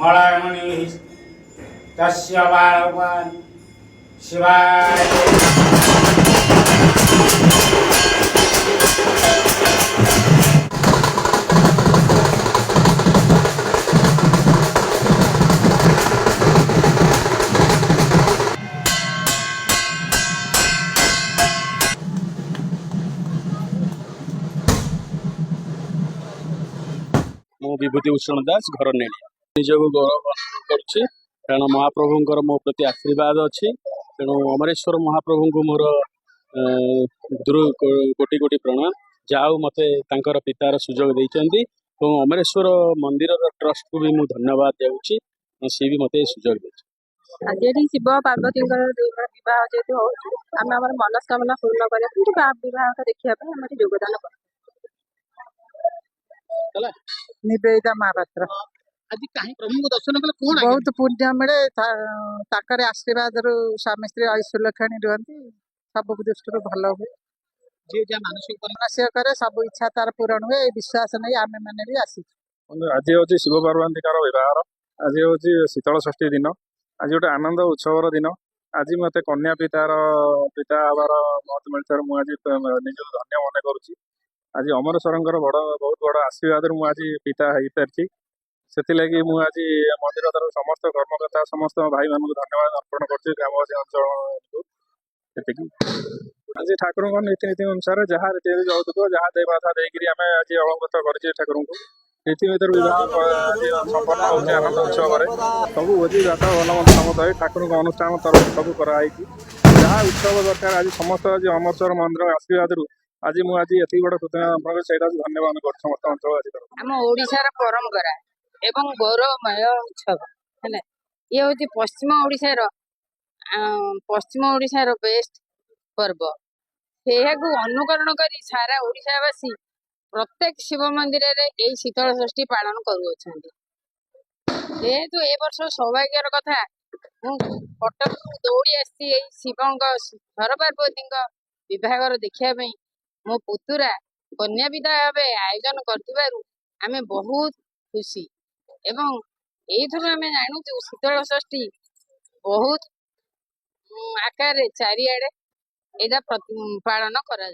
मलयमुनि तस्य बालवान् शिवाय मो विभूति भूषण दास घर नेड़िया निजक गौरव करुच्ची कारण महाप्रभुंर मो प्रति आशीर्वाद अच्छी तेणु अमरेश्वर महाप्रभु को मोर कोटि कोटि प्रणाम जाऊ मते तांकर पितार सुजोग देइचंदी और अमरेश्वर मंदिर ट्रस्ट को भी मुझे धन्यवाद देउची सी भी मते सुजोग देइछ। आज ये शिव पार्वती विवाह जेहेतु होम आम मनस्कामना पूर्ण करवा विवाह देखा आम योगदान निवेदिता महापात्र आज कहीं प्रभु को दर्शन कले कौन बहुत पुण्य मिले ताकर आशीर्वाद रु स्वामी स्त्री ऐश्वर्यखाणी रुहती सब दृष्टि भल हुए जे जा मानसिक मनस्य करे सब इच्छा तार पूरण हुए विश्वास नहीं आम मैंने भी आसी। आज हूँ शिव पार्वतीकार विवाह आज हूँ शीतल षष्ठी दिन आज गोटे आनंद उत्सवर दिन आज मत कन्या पितार पिता हबार महत्व मिलता मुझे निज धन्य मन करुच्ची आज अमरेश्वर बड़ बहुत बड़ आशीर्वाद मुझे पिता हो पारि से लगी मुझे मंदिर तरफ समस्त कर्मकर्ता समस्त भाई मान धन्यवाद अर्पण कर ग्रामवासी अंचल आज ठाकुर नीति अनुसार जहाँ रीति जौतुक जहाँ देवता देकर आम आज अलंकृत कर ठाकुर को रीति भर विवाह संपन्न होती आनंद उत्सव सब भोजी जात भल मंद समुदाय ठाकुर अनुष्ठान तरफ सब कराई जहाँ उत्सव दरकार आज समस्त आज अमरेश्वर मंदिर आशीर्वाद आज मुझे ये बड़ कृतज्ञता से धन्यवाद कर समस्त अंचल आम ओडिशार परंपरा एवं गौरवमय उत्सव है ये हूँ पश्चिम ओडिशार बेस्ट पर्व से अनुकरण कर सारा ओडिशावासी प्रत्येक शिव मंदिर रे यही शीतल षष्ठी पालन करुछंती जेहेतु ए वर्ष सौभाग्यर कथा कटक दौड़ी आसी शिव घर पार्वती विभागर देखा मो पुतुरा कन्या विदा भाव आयोजन कर बहुत खुशी एवं यही आम जानू शीतल षष्ठी बहुत आकार चारिआडे एटा पालन करा